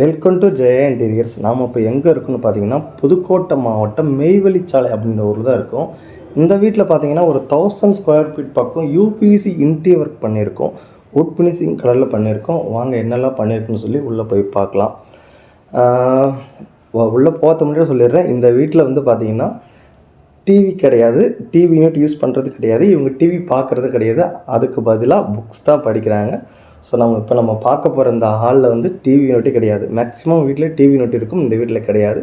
Welcome to Jaya interiors. நாம் இப்போ எங்கே இருக்குன்னு பார்த்தீங்கன்னா புதுக்கோட்டை மாவட்டம் மெய்வெளிச்சாலை அப்படின்ற ஊரில் தான் இருக்கும். இந்த வீட்டில் பார்த்தீங்கன்னா ஒரு 1000 ஸ்கொயர் ஃபீட் பக்கம் யூபிசி இன்டீரியர் ஒர்க் பண்ணியிருக்கோம். வுட் ஃபினிஷிங் கலரில் பண்ணியிருக்கோம். வாங்க என்னெல்லாம் பண்ணியிருக்குன்னு சொல்லி உள்ளே போய் பார்க்கலாம். உள்ளே போக முன்னாடி சொல்லிடுறேன், இந்த வீட்டில் வந்து பார்த்தீங்கன்னா டிவி கிடையாது, டிவி யூனிட் யூஸ் பண்ணுறது கிடையாது, இவங்க டிவி பார்க்குறது கிடையாது. அதுக்கு பதிலாக புக்ஸ் தான் படிக்கிறாங்க. ஸோ நம்ம பார்க்க போகிற இந்த ஹாலில் வந்து டிவி யூனிட்டே கிடையாது. மேக்ஸிமம் வீட்டில் டிவி யூனிட் இருக்கும், இந்த வீட்டில் கிடையாது.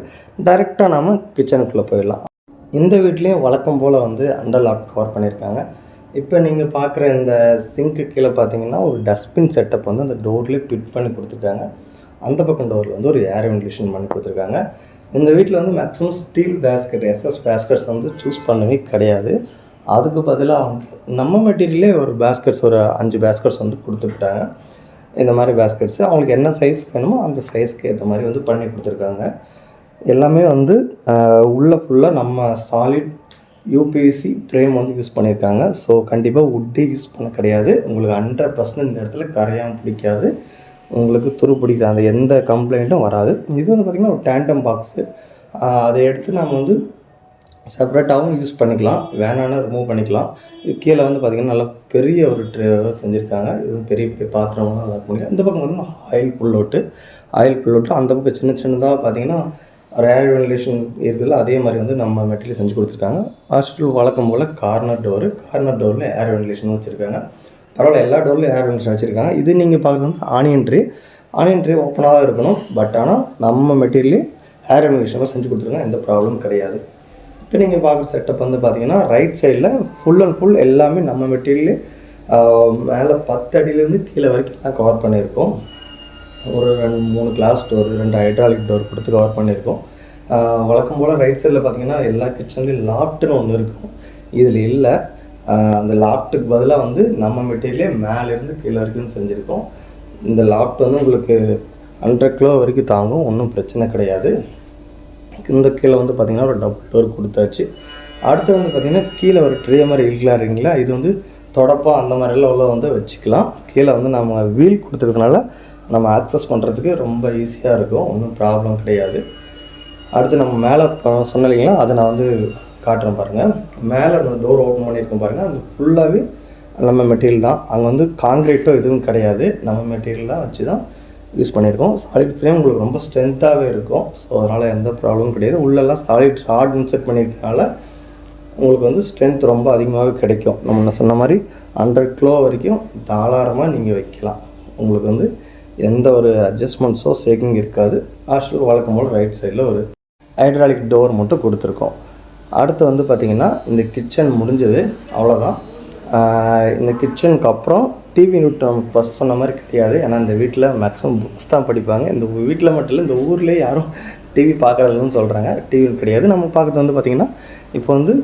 டைரெக்டாக நாம் கிச்சனுக்குள்ளே போயிடலாம். இந்த வீட்லேயும் வழக்கம் போல் வந்து அண்டர் லாக் கவர் பண்ணியிருக்காங்க. இப்போ நீங்கள் பார்க்குற இந்த சிங்க்கு கீழே பார்த்தீங்கன்னா ஒரு டஸ்ட்பின் செட்டப் வந்து அந்த டோர்லேயே ஃபிட் பண்ணி கொடுத்துருக்காங்க. அந்த பக்கம் டோரில் வந்து ஒரு ஏர் வென்டிலேஷன் பண்ணி கொடுத்துருக்காங்க. இந்த வீட்டில் வந்து maximum steel basket, SS baskets வந்து சூஸ் பண்ணவே கிடையாது. அதுக்கு பதிலாக வந்து நம்ம மெட்டீரியலே ஒரு பேஸ்கெட்ஸ் ஒரு 5 பேஸ்கெட்ஸ் வந்து கொடுத்துக்கிட்டாங்க. இந்த மாதிரி பேஸ்கெட்ஸு அவங்களுக்கு என்ன சைஸ் வேணுமோ அந்த சைஸ்க்கு ஏற்ற மாதிரி வந்து பண்ணி கொடுத்துருக்காங்க. எல்லாமே வந்து உள்ளே ஃபுல்லாக நம்ம சாலிட் யூபிசி ஃப்ரேம் வந்து யூஸ் பண்ணியிருக்காங்க. ஸோ கண்டிப்பாக வுட்டே யூஸ் பண்ண கிடையாது. உங்களுக்கு 100% இந்த இடத்துல கரையாமல் பிடிக்காது, உங்களுக்கு துரு பிடிக்கிற அந்த எந்த கம்ப்ளைண்ட்டும் வராது. இது வந்து பார்த்திங்கன்னா ஒரு டேண்டம் பாக்ஸு. அதை எடுத்து நம்ம வந்து செப்ரேட்டாகவும் யூஸ் பண்ணிக்கலாம், வேணான்னா ரிமூவ் பண்ணிக்கலாம். இது கீழே வந்து பார்த்திங்கன்னா நல்லா பெரிய ஒரு ட்ரே செஞ்சுருக்காங்க. இது பெரிய பெரிய பாத்திரம்லாம் நல்லா முடியும். இந்த பக்கம் பார்த்திங்கன்னா ஆயில் புல் அவுட்டு அந்த பக்கம் சின்ன சின்னதாக பார்த்திங்கன்னா ஒரு ஏர் வென்டிலேஷன் இருக்குதுல்ல, அதே மாதிரி வந்து நம்ம மெட்டீரியல் செஞ்சு கொடுத்துருக்காங்க. ஹாஸ்டல் வழக்கம் போல் கார்னர் டோரில் ஏர் வென்டிலேஷன் வச்சுருக்காங்க. பரவாயில்ல, எல்லா டோர்லையும் ஏர் வென்டிலேஷன் வச்சுருக்காங்க. இது நீங்கள் பார்க்குறது வந்து ஆனியன் ட்ரே ஓப்பனாக தான் இருக்கணும். பட் ஆனால் நம்ம மெட்டீரியலே ஏர் வென்டிலேஷனாக செஞ்சு கொடுத்துருக்காங்க, எந்த ப்ராப்ளமும் கிடையாது. இப்போ நீங்கள் பார்க்குற செட்டப் வந்து பார்த்தீங்கன்னா ரைட் சைடில் ஃபுல் அண்ட் ஃபுல் எல்லாமே நம்ம மெட்டீரியலே மேலே 10 அடியிலேருந்து கீழே வரைக்கும் எல்லாம் கவர் பண்ணியிருக்கோம். ஒரு 3 கிளாஸ் டோர், 2 ஹைட்ராலிக் டோர் கொடுத்து கவர் பண்ணியிருக்கோம். வழக்கம் போல் ரைட் சைடில் பார்த்தீங்கன்னா எல்லா கிச்சன்லேயும் லாஃப்ட்டுன்னு ஒன்று இருக்கும். இதில் இல்லை, அந்த லாஃப்ட்டுக்கு பதிலாக வந்து நம்ம மெட்டீரியலே மேலேருந்து கீழே வரைக்கும் செஞ்சுருக்கோம். இந்த லாஃப்ட் வந்து உங்களுக்கு 100 கிலோ வரைக்கும் தாங்கும், ஒன்றும் பிரச்சனை கிடையாது. இந்த கீழே வந்து பார்த்திங்கன்னா ஒரு டபுள் டோர் கொடுத்தாச்சு. அடுத்து வந்து பார்த்திங்கன்னா கீழே ஒரு ட்ரே மாதிரி இருக்கீங்களா, இது வந்து தொடப்பா அந்த மாதிரிலாம் உள்ள வந்து வச்சுக்கலாம். கீழே வந்து நம்ம வீல் கொடுத்துருக்கனால நம்ம ஆக்சஸ் பண்ணுறதுக்கு ரொம்ப ஈஸியாக இருக்கும், ஒன்றும் ப்ராப்ளம் கிடையாது. அடுத்து நம்ம மேலே சொன்ன இல்லைங்களா, அதை நான் வந்து காட்டுறேன் பாருங்கள். மேலே நம்ம டோர் ஓப்பன் பண்ணியிருக்கோம் பாருங்கள், அது ஃபுல்லாகவே நம்ம மெட்டீரியல் தான். அங்கே வந்து கான்க்ரீட்டோ எதுவும் கிடையாது, நம்ம மெட்டீரியல் தான் வச்சு தான் யூஸ் பண்ணியிருக்கோம். சாலிட் ஃப்ரேம் உங்களுக்கு ரொம்ப ஸ்ட்ரென்த்தாகவே இருக்கும். ஸோ அதனால் எந்த ப்ராப்ளமும் கிடையாது. உள்ளெல்லாம் சாலிட் ராட் இன்செர்ட் பண்ணியிருக்கனால உங்களுக்கு வந்து ஸ்ட்ரென்த் ரொம்ப அதிகமாகவே கிடைக்கும். நம்ம சொன்ன மாதிரி 100 கிலோ வரைக்கும் தாராளமாக நீங்கள் வைக்கலாம். உங்களுக்கு வந்து எந்த ஒரு அட்ஜஸ்ட்மெண்ட்ஸோ ஷேக்கிங் இருக்காது. ஹாஸ்டல் வழக்கம் போல் ரைட் சைடில் ஒரு ஹைட்ராலிக் டோர் மட்டும் கொடுத்துருக்கோம். அடுத்து வந்து பார்த்திங்கன்னா இந்த கிச்சன் முடிஞ்சது, அவ்வளோதான். இந்த கிச்சனுக்கு அப்புறம் டிவி யூனிட் நம்ம ஃபஸ்ட் சொன்ன மாதிரி கிடையாது. ஏன்னா இந்த வீட்டில் மேக்ஸிமம் புக்ஸ் தான் படிப்பாங்க. இந்த வீட்டில் மட்டும் இல்லை, இந்த ஊர்லேயே யாரும் டிவி பார்க்குறதுன்னு சொல்கிறாங்க. டிவி கிடையாது. நம்ம பார்க்குறது வந்து பார்த்திங்கன்னா இப்போ வந்து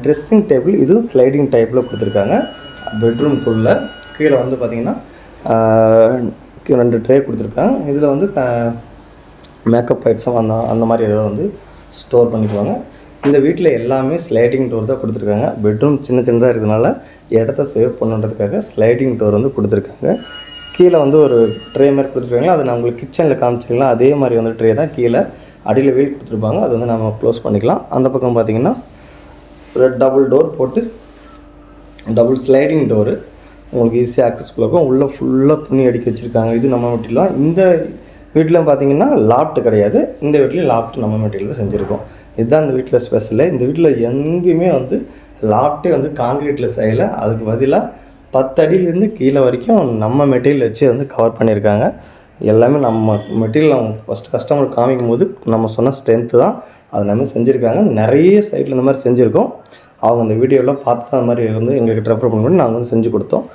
ட்ரெஸ்ஸிங் டேபிள், இதுவும் ஸ்லைடிங் டைப்பில் கொடுத்துருக்காங்க. பெட்ரூம்குள்ளே கீழே வந்து பார்த்திங்கன்னா 2 ட்ரே கொடுத்துருக்காங்க. இதில் வந்து மேக்கப் ஐட்ஸும் அந்த மாதிரி ஏதாவது வந்து ஸ்டோர் பண்ணிக்குவாங்க. இந்த வீட்டில் எல்லாமே ஸ்லைடிங் டோர் தான் கொடுத்துருக்காங்க. பெட்ரூம் சின்னதாக இருக்கிறதுனால இடத்த சேவ் பண்ணுன்றதுக்காக ஸ்லைடிங் டோர் வந்து கொடுத்துருக்காங்க. கீழே வந்து ஒரு ட்ரே மாதிரி கொடுத்துருக்காங்களா, அதை நான் உங்களுக்கு கிச்சனில் காமிச்சிக்கலாம். அதே மாதிரி வந்து ட்ரே தான் கீழே அடியில் வீல் கொடுத்துருப்பாங்க, அது வந்து நம்ம க்ளோஸ் பண்ணிக்கலாம். அந்த பக்கம் பார்த்திங்கன்னா ஒரு டபுள் டோர் போட்டு டபுள் ஸ்லைடிங் டோரு உங்களுக்கு ஈஸியாக ஆக்சஸ்ஃபுல்லாக இருக்கும். உள்ளே ஃபுல்லாக துணி அடுக்கி வச்சுருக்காங்க. இது நம்ம மெட்டீரியல். இந்த வீட்டில் பார்த்திங்கன்னா லாஃப்ட் கிடையாது, இந்த வீட்லேயும் லாஃப்ட் நம்ம மெட்டீரியல் தான் செஞ்சுருக்கோம். இதுதான் இந்த வீட்டில் ஸ்பெஷலு. இந்த வீட்டில் எங்கேயுமே வந்து லாஃப்ட்டே வந்து கான்க்ரீட்டில் செய்யலை. அதுக்கு பதிலாக 10 அடியிலேருந்து கீழே வரைக்கும் நம்ம மெட்டீரியல் வச்சு வந்து கவர் பண்ணியிருக்காங்க. எல்லாமே நம்ம மெட்டீரியல் அவங்க ஃபஸ்ட்டு கஸ்டமர் காமிக்கும் போது நம்ம சொன்ன ஸ்ட்ரென்த்து தான் அது எல்லாமே செஞ்சுருக்காங்க. நிறைய சைட்டில் இந்த மாதிரி செஞ்சுருக்கோம். அவங்க அந்த வீடியோலாம் பார்த்து அந்த மாதிரி வந்து எங்களுக்கு ரெஃபர் பண்ணி நாங்கள் வந்து செஞ்சு கொடுத்தோம்.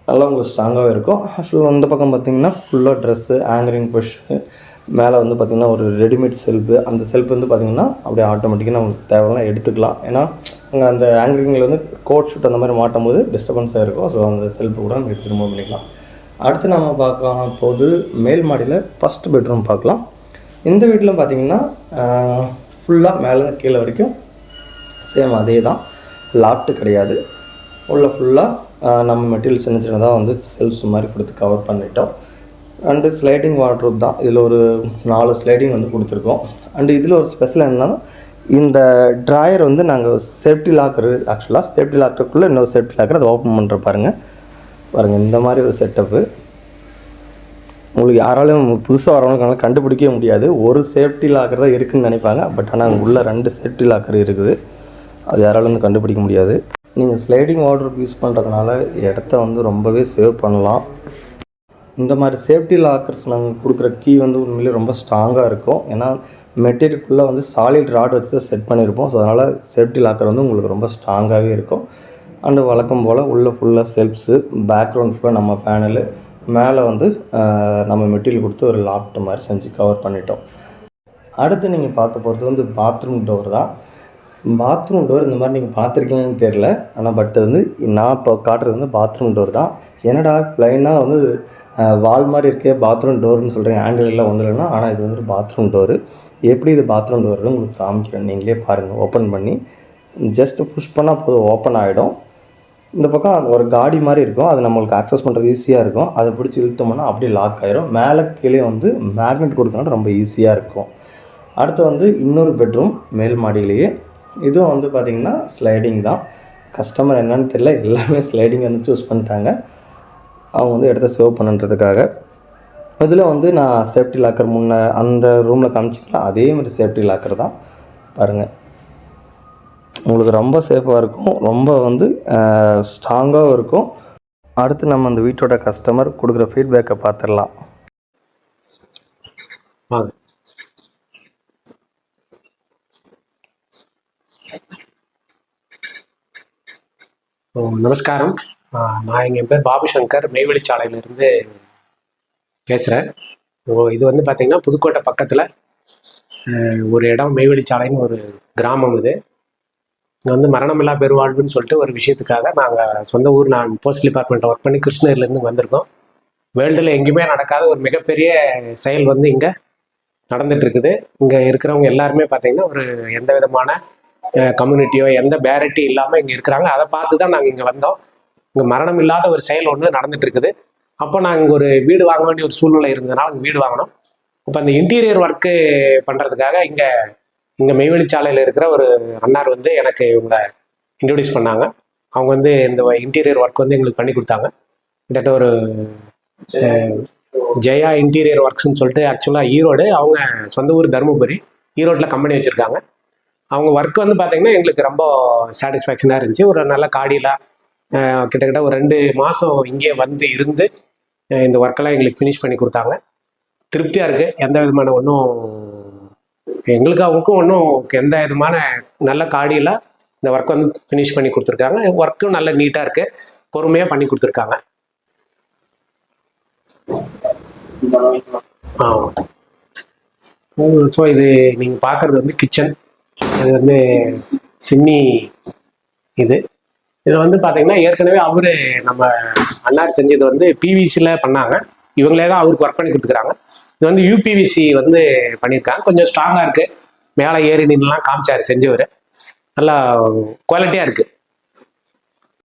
நல்லா உங்களுக்கு ஸ்ட்ராங்காகவே இருக்கும். ஹாஸ்டல் அந்த பக்கம் பார்த்திங்கன்னா ஃபுல்லாக ட்ரெஸ்ஸு, ஆங்கரிங் புஷ்ஷு, மேலே வந்து பார்த்திங்கன்னா ஒரு ரெடிமேட் செல்ஃபு. அந்த செல்ஃப் வந்து பார்த்திங்கன்னா அப்படியே ஆட்டோமேட்டிக்காக நமக்கு தேவையான எடுத்துக்கலாம். ஏன்னா அங்கே அந்த ஆங்கரிங்கில் வந்து கோட் ஷூட் அந்த மாதிரி மாட்டும் போது டிஸ்டர்பன்ஸாக இருக்கும். ஸோ அந்த செல்ஃபு கூட நம்ம எடுத்து ரிமூவ் பண்ணிக்கலாம். அடுத்து நம்ம பார்க்கலாம் போது மேல் மாடியில் ஃபஸ்ட் பெட்ரூம் பார்க்கலாம். இந்த வீட்டில் பார்த்திங்கன்னா ஃபுல்லாக மேலே கீழே வரைக்கும் சேம் அதே தான், லாஃப்ட்டு கிடையாது. உள்ள ஃபுல்லாக நம்ம மெட்டீரியல் சின்னதாக வந்து செல்ஃப்ஸ் மாதிரி கொடுத்து கவர் பண்ணிட்டோம். அண்டு ஸ்லைடிங் வார்ட்ரோப் தான். இதில் ஒரு 4 ஸ்லைடிங் வந்து கொடுத்துருக்கோம். அண்டு இதில் ஒரு ஸ்பெஷல் என்னன்னா, இந்த ட்ராயர் வந்து நாங்கள் சேஃப்டி லாக்கர், ஆக்சுவலாக சேஃப்டி லாக்கருக்குள்ளே இன்னொரு சேஃப்டி லாக்கர், அதை ஓப்பன் பண்ணுற பாருங்கள் இந்த மாதிரி ஒரு செட்டப்பு. உங்களுக்கு யாராலையும் புதுசாக வரவங்களுக்கான கண்டுபிடிக்கவே முடியாது. ஒரு சேஃப்டி லாக்கர் தான் இருக்குதுன்னு நினைப்பாங்க. பட் ஆனால் அங்கே உள்ள 2 சேஃப்டி லாக்கர் இருக்குது. அது யாராலும் வந்து கண்டுபிடிக்க முடியாது. நீங்கள் ஸ்லைடிங் வார்ட்ரோப் யூஸ் பண்ணுறதுனால இடத்த வந்து ரொம்பவே சேவ் பண்ணலாம். இந்த மாதிரி சேஃப்டி லாக்கர்ஸ் நாங்கள் கொடுக்குற கீ வந்து உண்மையிலே ரொம்ப ஸ்ட்ராங்காக இருக்கும். ஏன்னா மெட்டீரியலுக்குள்ளே வந்து சாலிட் ராட் வச்சு தான் செட் பண்ணியிருப்போம். ஸோ அதனால் சேஃப்டி லாக்கர் வந்து உங்களுக்கு ரொம்ப ஸ்ட்ராங்காகவே இருக்கும். அண்டு வழக்கம் போல் உள்ளே ஃபுல்லாக செல்ஃப்ஸு, பேக்ரவுண்ட் ஃபுல்லாக நம்ம பேனலு, மேலே வந்து நம்ம மெட்டீரியல் கொடுத்து ஒரு லாஃப்ட் மாதிரி செஞ்சு கவர் பண்ணிட்டோம். அடுத்து நீங்கள் பார்க்க போகிறது வந்து பாத்ரூம் டோர் தான். பாத்ரூம் டோர் இந்த மாதிரி நீங்கள் பார்த்துருக்கீங்கன்னு தெரில. ஆனால் பட் வந்து நான் இப்போ காட்டுறது வந்து பாத்ரூம் டோர் தான். என்னடா ப்ளைனாக வந்து வால் மாதிரி இருக்கே பாத்ரூம் டோர்னு சொல்கிறீங்க, ஹேண்டில் எல்லாம் ஒன்றும் இல்லைன்னா. ஆனால் இது வந்து பாத்ரூம் டோரு. எப்படி இது பாத்ரூம் டோர்னு உங்களுக்கு காமிக்கிறேன், நீங்களே பாருங்கள். ஓப்பன் பண்ணி ஜஸ்ட்டு புஷ் பண்ணால் போதும், ஓப்பன் ஆகிடும். இந்த பக்கம் ஒரு காடி மாதிரி இருக்கும், அது நம்மளுக்கு ஆக்சஸ் பண்ணுறது ஈஸியாக இருக்கும். அதை பிடிச்சி இழுத்தோம்னா அப்படியே லாக் ஆகிரும். மேலே கீழே வந்து மேக்னெட் கொடுத்தனால ரொம்ப ஈஸியாக இருக்கும். அடுத்து வந்து இன்னொரு பெட்ரூம் மேல் மாடியிலேயே. இதுவும் வந்து பார்த்திங்கன்னா ஸ்லைடிங் தான். கஸ்டமர் என்னன்னு தெரியல, எல்லாமே ஸ்லைடிங் வந்து சூஸ் பண்ணிட்டாங்க. அவங்க வந்து இடத்த சேவ் பண்ணுன்றதுக்காக. இதில் வந்து நான் சேஃப்டி லாக்கர் முன்னே அந்த ரூமில் காமிச்சிக்கலாம், அதே மாதிரி சேஃப்டி லாக்கர் தான். பாருங்கள், உங்களுக்கு ரொம்ப சேஃபாக இருக்கும், ரொம்ப வந்து ஸ்ட்ராங்காகவும் இருக்கும். அடுத்து நம்ம அந்த வீட்டோட கஸ்டமர் கொடுக்குற ஃபீட்பேக்கை பார்த்துடலாம். நமஸ்காரம். என் பேர் பாபு சங்கர், மெய்வெளிச்சாலையிலேருந்து பேசுகிறேன். இது வந்து பார்த்திங்கன்னா புதுக்கோட்டை பக்கத்தில் ஒரு இடம், மெய்வெளிச்சாலைன்னு ஒரு கிராமம். இது இங்கே வந்து மரணமில்லா பெருவாழ்வுன்னு சொல்லிட்டு ஒரு விஷயத்துக்காக நாங்கள் சொந்த ஊர், நான் போஸ்ட் டிபார்ட்மெண்ட்டில் ஒர்க் பண்ணி கிருஷ்ணகிரிலேருந்து வந்திருக்கோம். வேர்ல்டில் எங்கேயுமே நடக்காத ஒரு மிகப்பெரிய செயல் வந்து இங்கே நடந்துகிட்ருக்குது. இங்கே இருக்கிறவங்க எல்லாருமே பார்த்திங்கன்னா ஒரு எந்த விதமான கம்யூனிட்டியோ எந்த பேரிட்டி இல்லாமல் இங்கே இருக்கிறாங்க. அதை பார்த்து தான் நாங்கள் இங்கே வந்தோம். இங்கே மரணம் இல்லாத ஒரு செயல் ஒன்று நடந்துகிட்ருக்குது. அப்போ நாங்கள் இங்கே ஒரு வீடு வாங்க வேண்டிய ஒரு சூழ்நிலை இருந்ததுனால இங்கே வீடு வாங்கினோம். இப்போ அந்த இன்டீரியர் ஒர்க்கு பண்ணுறதுக்காக இங்கே மெய்வெளிச்சாலையில் இருக்கிற ஒரு அண்ணார் வந்து எனக்கு இவங்களை இன்ட்ரடியூஸ் பண்ணாங்க. அவங்க வந்து இந்த இன்டீரியர் ஒர்க் வந்து எங்களுக்கு பண்ணி கொடுத்தாங்க. கிட்டத்தட்ட ஒரு ஜெயா இன்டீரியர் ஒர்க்ஸ்ன்னு சொல்லிட்டு, ஆக்சுவலாக ஈரோடு, அவங்க சொந்த ஊர் தருமபுரி, ஈரோட்டில் கம்பெனி வச்சுருக்காங்க. அவங்க ஒர்க் வந்து பார்த்திங்கன்னா எங்களுக்கு ரொம்ப சாட்டிஸ்ஃபேக்ஷனாக இருந்துச்சு. ஒரு நல்ல காடியில் கிட்டத்தட்ட ஒரு 2 மாதம் இங்கே வந்து இருந்து இந்த ஒர்க்கெல்லாம் எங்களுக்கு ஃபினிஷ் பண்ணி கொடுத்தாங்க. திருப்தியாக இருக்குது. எந்த விதமான ஒன்றும் எங்களுக்கு அவங்களுக்கும் ஒன்றும் எந்த விதமான நல்ல காடியில் இந்த ஒர்க் வந்து ஃபினிஷ் பண்ணி கொடுத்துருக்காங்க. ஒர்க்கும் நல்ல நீட்டாக இருக்குது, பொறுமையாக பண்ணி கொடுத்துருக்காங்க. ஸோ இது நீங்கள் பார்க்குறது வந்து கிச்சன். இது வந்து சிம்னி. இதில் வந்து பார்த்தீங்கன்னா ஏற்கனவே அவரு நம்ம அண்ணார் செஞ்சது வந்து பிவிசியில் பண்ணாங்க. இவங்களே தான் அவருக்கு ஒர்க் பண்ணி கொடுத்துக்கிறாங்க. இது வந்து யூபிவிசி வந்து பண்ணியிருக்காங்க. கொஞ்சம் ஸ்ட்ராங்காக இருக்குது. மேலே ஏறி நின்றுலாம் காமிச்சார் செஞ்சவர். நல்லா குவாலிட்டியாக இருக்குது.